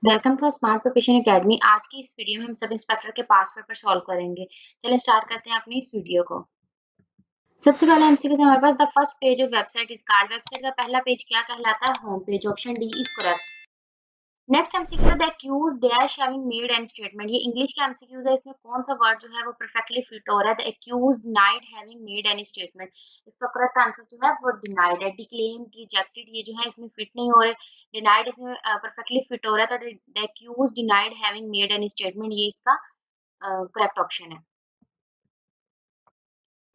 Welcome to smart preparation academy. आज की इस वीडियो में हम सब इंस्पेक्टर के पास पेपर सॉल्व करेंगे। चलिए स्टार्ट करते हैं अपनी इस वीडियो को। सबसे पहले एमसीक्यू हमारे पास the first page of website is card. Website का पहला पेज क्या कहलाता है? Home page. Option D is correct. Next MCQ the accuse dash having made an statement. ये इंग्लिश के एमसीक्यूज है, इसमें कौन सा वर्ड जो है वो परफेक्टली फिट हो रहा है? The accused denied having made any statement. इसका करेक्ट आंसर जो है वो डिनाइड है। डिक्लेम्ड, रिजेक्टेड ये जो है इसमें फिट नहीं हो रहे। डिनाइड इसमें परफेक्टली फिट हो रहा है, तो the accused denied having made any statement ये इसका करेक्ट ऑप्शन है।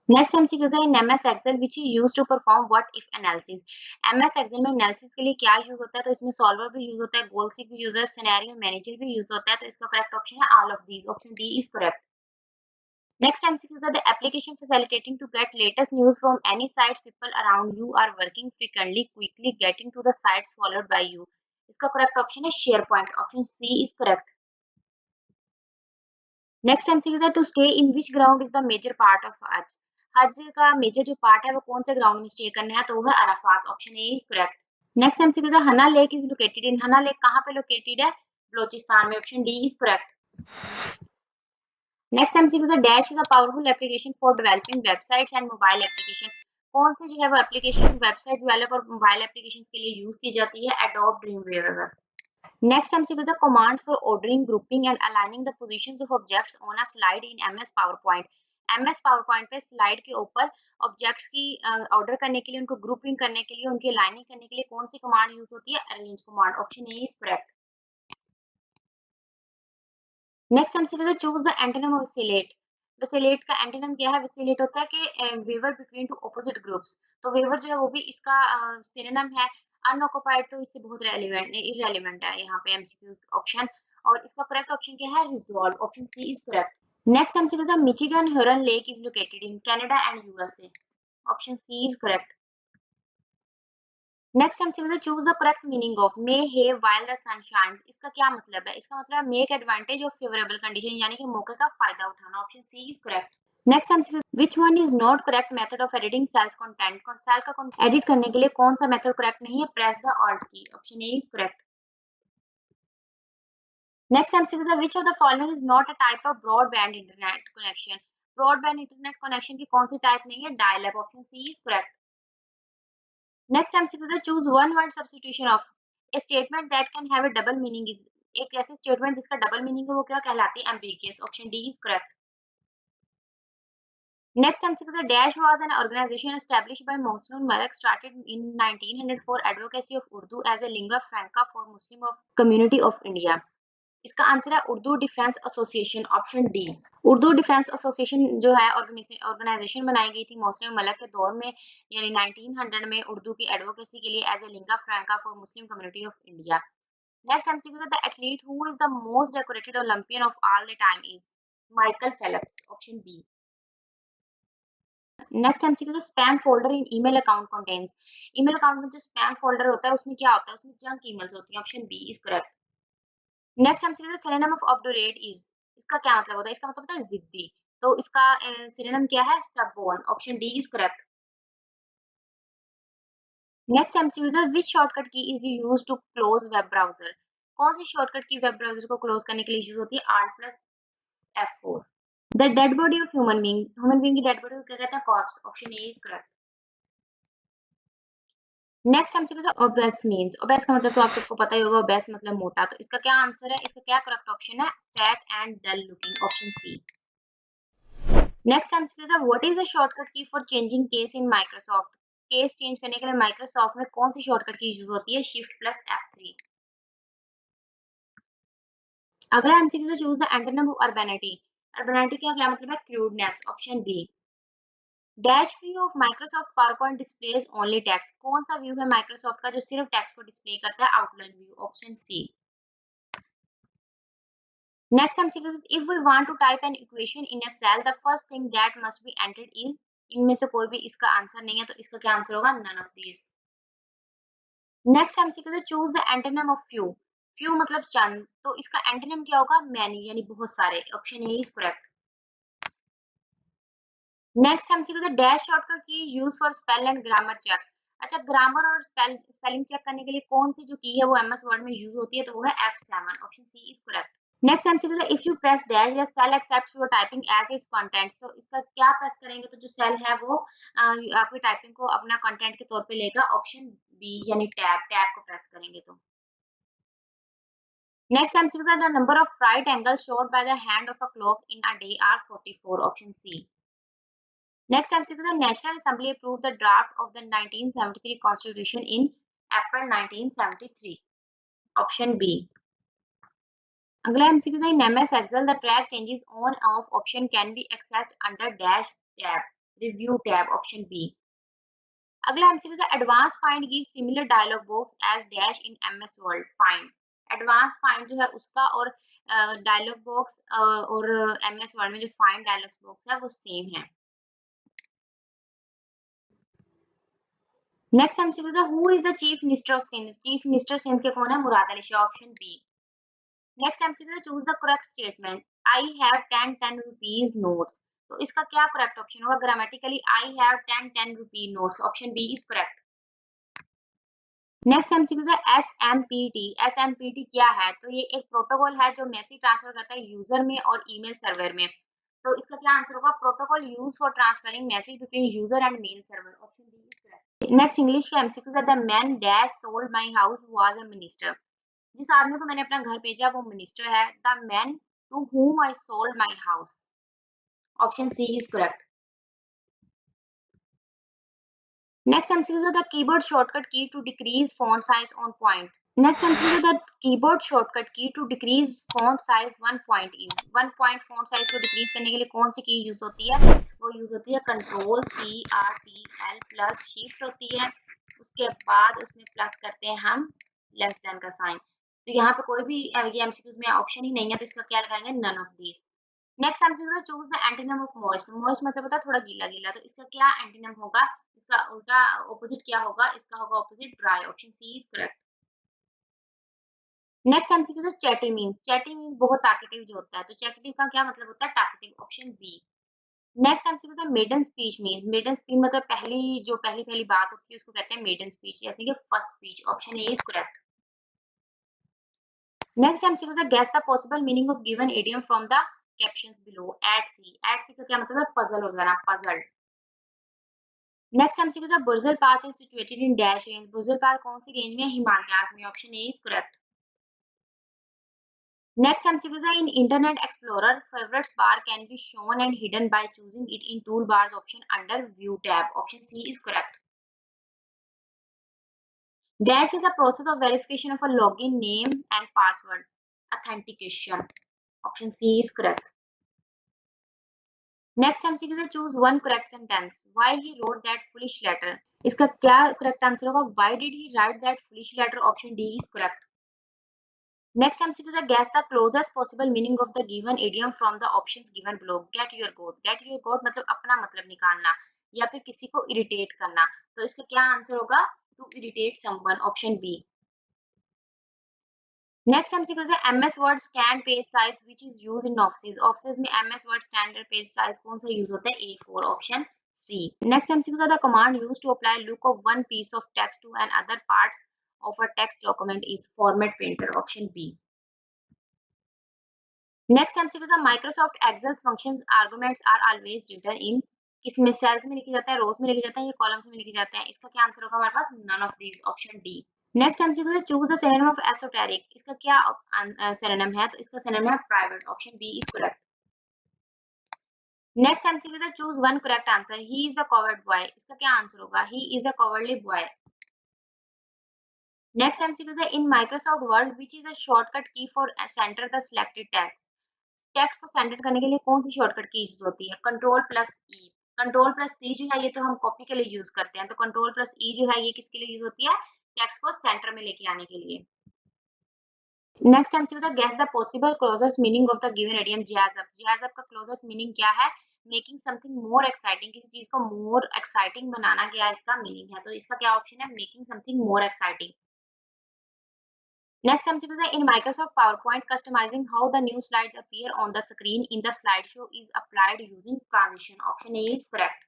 नेक्स्ट एमसीक्यू है in MS Excel which is used to perform what if analysis. MS Excel में एनालिसिस के लिए क्या यूज होता है? तो इसमें सॉल्वर भी यूज होता है, गोल सीक भी यूज होता है, सिनेरियो मैनेजर भी यूज होता है। तो इसका करेक्ट ऑप्शन है all of these. Option D is correct. Next MCQs are the application facilitating to get latest news from any sites people around you are working frequently quickly getting to the sites followed by you. इसका correct option है share point. Option C is correct. Next MCQ है to stay in which ground is the major part of हज। हज का major जो part है वो कौन से ग्राउंड में स्टे करना है? तो वो है Arafat. Option A is correct. Next MCQ है हना लेक इज लोकेटेड इन। हना लेक कहाँ पे लोकेटेड है? बलोचिस्तान में। Option D is correct. Next MCQ है dash is a powerful application for developing websites and mobile application. कौन से जो है वो एप्लीकेशन वेबसाइट डेवलप और मोबाइल एप्लीकेशन के लिए यूज की जाती है? Adobe Dreamweaver. Next MCQ the command for ordering, grouping and aligning the positions of objects on a slide in MS PowerPoint. MS PowerPoint पे स्लाइड के ऊपर ऑब्जेक्ट्स की ऑर्डर करने के लिए, उनको ग्रुपिंग करने के लिए, उनकी अलाइनिंग करने के लिए कौन सी कमांड यूज होती है? Arrange command. Option A is correct. Next MCQ the choose the antonym of vacillate. Vacillate का एंटोनिम क्या है? वैसिलेट होता है कि waver between two opposite groups. तो वेवर जो है वो भी इसका सिनोनिम है। अनऑक्युपाइड तो इससे बहुत रेलेवेंट इररेलेवेंट है यहाँ पे एमसीक्यू ऑप्शन। और इसका करेक्ट ऑप्शन क्या है? Resolve. Option C is correct. Next MCQ the Michigan Huron lake is located in Canada and USA. Option C is correct. Next MCQ choose the correct meaning of may have while the sun shines. इसका क्या मतलब है? इसका मतलब है make advantage of favourable condition, यानी कि मौके का फायदा उठाना। Option C is correct. Next MCQ which one is not correct method of editing sales content. Cell का कंटेंट एडिट करने के लिए कौन सा मेथड करेक्ट नहीं है? Press the alt key. Option A is correct. Next MCQ which of the following is not a type of broadband internet connection. Broadband internet connection की कौन सी टाइप नहीं है? Dial up. Option C is correct. Next MCQ है choose one word substitution of. A statement that can have a double meaning is. एक ऐसी statement जिसका double meaning है वो क्या कहलाती है? Ambiguous. Option D is correct. Next MCQ है dash was an organisation established by Mohsin Malik started in 1900 for advocacy of Urdu as a lingua franca for Muslim of community of India. इसका answer है Urdu defence association. Option D. Urdu defence association जो है organisation बनाई गई थी मोहसिन मलिक के दौर में, यानी 1900 में, उर्दू की एडवोकेसी के लिए as a lingua franca for Muslim community of India. Next MCQ the athlete who is the most decorated Olympian of all the time is Michael Phelps. Option B. Next MCQ the spam folder in email account contains. Email account में जो spam folder होता है उसमें क्या होता है? उसमें junk emails होती हैं। Option B is correct. Next MCQ the synonym of obdurate is. इसका क्या मतलब होता है? इसका मतलब होता है जिद्दी। तो इसका सिनोनिम क्या है? Stubborn. Option D is correct. Next MCQ the which shortcut key is used to close web browser. कौन सी शॉर्टकट की वेब ब्राउज़र को क्लोज करने के लिए यूज होती है? Alt plus F4। The dead body of human being की dead body को क्या कहते हैं? Corpse. Option A is correct. Next MCQ the obese means. Obese का मतलब तो आप सबको पता ही होगा, ओबेस मतलब मोटा। तो इसका क्या आंसर है? इसका क्या करेक्ट ऑप्शन है? Fat and dull looking. Option C. Next MCQ the what is the shortcut key for changing case in Microsoft. Case change करने के लिए माइक्रोसॉफ्ट में कौन सी शॉर्टकट की यूज होती है? Shift plus F3। अगला MCQ choose the antonym of urbanity. Urbanity का क्या मतलब है? Crudeness. Option B. Dash view of Microsoft PowerPoint displays only text. कौन सा व्यू है माइक्रोसॉफ्ट का जो सिर्फ टेक्स्ट को डिस्प्ले करता है? Outline view. Option C. Next MCQ if we want to type an equation in a cell the first thing that must be entered is. इनमें से कोई भी इसका आंसर नहीं है, तो इसका क्या आंसर होगा? None of these. Next MCQ choose the antonym of few. Few मतलब चंद, तो इसका एंटोनिम क्या होगा? मैनी, यानी बहुत सारे। Option A is correct. Next MCQ the dash shortcut key use for spell and grammar check. अच्छा, ग्रामर और स्पेलिंग चेक करने के लिए कौन सी जो की है वो एमएस वर्ड में यूज होती है, तो वो है F7, option C is correct. Next MCQ है, इफ यू प्रेस डैश या cell accepts your typing as its content, तो इसका क्या प्रेस करेंगे तो जो सेल है वो आपकी टाइपिंग को अपना कंटेंट के तौर पे लेगा, ऑप्शन बी यानी टैब, टैब को प्रेस करेंगे तो। नेक्स्ट एमसीक्यू है, the number of right angles showed by the hand of a clock in a day are 44, option C. Next MCQ है, national assembly approved the draft of the 1973 constitution in April 1973, option B. अगला MCQ है, in MS Excel the track changes on off option can be accessed under dash tab, review tab, option B. अगला MCQ है, advance find give similar dialog box as dash in MS Word find. Advance find जो है उसका और dialog box और MS Word में जो find dialog box है वो सेम है। नेक्स्ट एमसीक्यू है, who is the chief minister of Sindh, chief minister Sindh के कौन है, Murad Ali Shah, option B. Next MCQ है, choose the correct statement, I have 10 rupees notes, तो इसका क्या करेक्ट ऑप्शन होगा, grammatically I have 10 rupee notes, option B is correct. Next MCQ है, SMPT, एसएमपीटी क्या है, तो ये एक प्रोटोकॉल है जो मैसेज ट्रांसफर करता है यूजर में और ईमेल सर्वर में, तो इसका क्या आंसर होगा, protocol use for transferring message between user and mail server, option B is correct. Next English का एमसीक्यू है, the man dash sold my house was a minister, जिस आदमी को मैंने अपना घर भेजा वो मिनिस्टर है, the man to whom I sold my house, option C is correct. Next MCQ है, the keyboard shortcut key to decrease font size on point, next MCQ है, the keyboard shortcut key to decrease font size 1 point in, 1 point font size को decrease करने के लिए कौन सी की use होती है, वो यूज होती है control C R T L plus shift होती है, उसके बाद उसमें प्लस करते हैं हम लेस देन का साइन, तो यहाँ पे कोई भी ये एमसीक्यूज में ऑप्शन ही नहीं है, तो इसका क्या लगाएंगे, none of these. Next MCQ है, choose the antonym of moist, moist मतलब होता है थोड़ा गीला गीला, तो इसका क्या एंटीनम होगा, इसका उल्टा ऑपोजिट क्या होगा, इसका होगा opposite dry, option C is correct. Next MCQ है, चैटी मींस बहुत टॉकेटिव जो होता है, तो चैटिव का क्या मतलब होता है, talkative, option B. Next MCQ है, maiden speech means, maiden speech मतलब पहली पहली बात होती है उसको कहते हैं मेडन स्पीच, जैसे कि first speech, option A is correct. Next MCQ है, guess the possible meaning of given idiom from the captions below, at sea का क्या मतलब है, पजल हो जाना, पजल। नेक्स्ट एमसीक्यू था, Burzil pass is situated in dash range, Burzil pass कौन सी रेंज में, हिमालयाज में, option A is correct. Next MCQ था, in Internet Explorer favourites bar can be shown and hidden by choosing it in tool bars option under view tab, option C is correct. Dash is the process of verification of a login name and password authentication, option C is correct. Next MCQ है, choose one correct sentence, why he wrote that foolish letter, इसका क्या correct answer होगा, why did he write that foolish letter, option D is correct. Next MCQ है, guess the closest possible meaning of the given idiom from the options given below, get your goat, get your goat मतलब अपना मतलब निकालना या फिर किसी को irritate करना, तो इसका क्या आंसर होगा, to irritate someone, option B. Next MCQ है, MS Word stand page size which is used in office, office में MS Word standard page size कौन सा यूज होता है, A4, option C. Next MCQ है, the command used to apply look of one piece of text to an other parts of a text document is format painter, option B. Next MCQ है, Microsoft Excel functions arguments are always written in, किसमें, cells में लिखे जाते हैं, रोज में लिखे जाते हैं या कॉलम्स में लिखे जाते हैं, इसका क्या आंसर होगा हमारे पास, none of these, option D. Next MCQ है, choose the synonym of esoteric, इसका क्या सिनोनिम है, तो इसका सिनोनिम है private, option B is correct. Next MCQ है, choose one correct answer, he is a coward boy, इसका क्या आंसर होगा, he is a cowardly boy. Next MCQ है, in Microsoft Word which is a shortcut key for centre the selected text, text को centre करने के लिए कौन सी शॉर्टकट की यूज होती है, कंट्रोल प्लस ई, कंट्रोल प्लस सी जो है ये तो हम कॉपी के लिए यूज करते हैं, तो कंट्रोल प्लस ई जो है ये किसके लिए यूज होती है, टेक्स्ट को सेंटर में लेके आने के लिए। नेक्स्ट एमसीक्यू था, guess the possible closest meaning of the given idiom jazz up, jazz up का क्लोजेस्ट मीनिंग क्या है, मेकिंग समथिंग मोर एक्साइटिंग, किसी चीज को मोर एक्साइटिंग बनाना क्या इसका मीनिंग है, तो इसका क्या ऑप्शन है, making something more exciting. Next MCQ था, in Microsoft PowerPoint customising how the new slides appear on the screen in the slide show is applied using transition, option A is correct.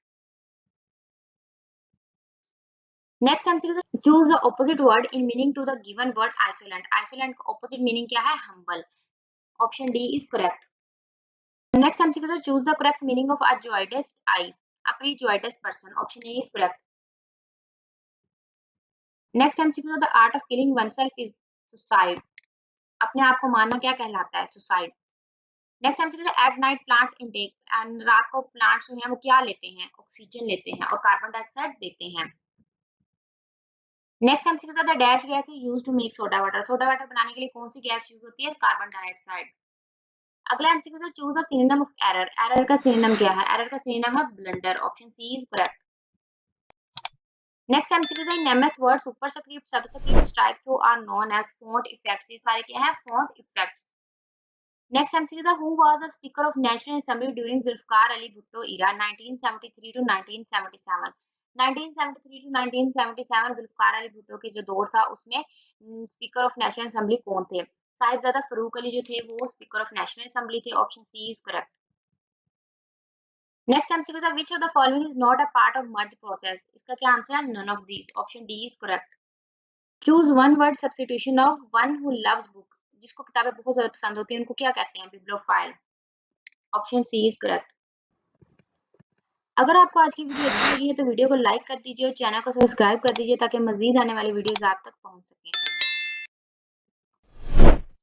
Next MCQ, choose the opposite word in meaning to the given word insolent. Insolent का opposite meaning क्या है? Humble. Option D is correct. Next MCQ, choose the correct meaning of a jaundiced eye. A pre जोइडेस्ट person. Option A is correct. Next MCQ, the art of killing oneself is suicide. अपने आप को मारना क्या कहलाता है? Suicide. Next MCQ, at night plants intake, and रात को plants जो हैं वो क्या लेते हैं? ऑक्सीजन लेते हैं और कार्बन डाइऑक्साइड देते हैं। Next MCQ, the dash gas is used to make soda water. Soda water बनाने के लिए कौन सी गैस यूज होती है? Carbon dioxide. अगला MCQ, choose the synonym of error. Error का सिनोनिम क्या है? एरर का सिनोनिम है blunder. Option C is correct. Next MCQ, in MS Word superscript, subscript, strike through are known as font effects. ये सारे क्या है? Font effects. Next MCQ, who was the speaker of national assembly during Zulfikar Ali Bhutto era 1973 to 1977। 1973 to 1977 Zulfikar Ali Bhutto के जो दौर था उसमें speaker of national assembly कौन थे? साहिबजादा फरूक अली जो थे वो स्पीकर ऑफ नेशनल असेंबली थे। Option C is correct. Next MCQ, which of the following is not a part of merge process. इसका क्या आंसर है? None of these. Option D is correct. Choose one word substitution of one who loves book. जिसको किताबें बहुत ज्यादा पसंद होती हैं उनको क्या कहते हैं? Bibliophile. Option C is correct. अगर आपको आज की वीडियो अच्छी लगी है तो वीडियो को लाइक कर दीजिए और चैनल को सब्सक्राइब कर दीजिए ताकि मजीद आने वाली वीडियोस आप तक पहुंच सकें।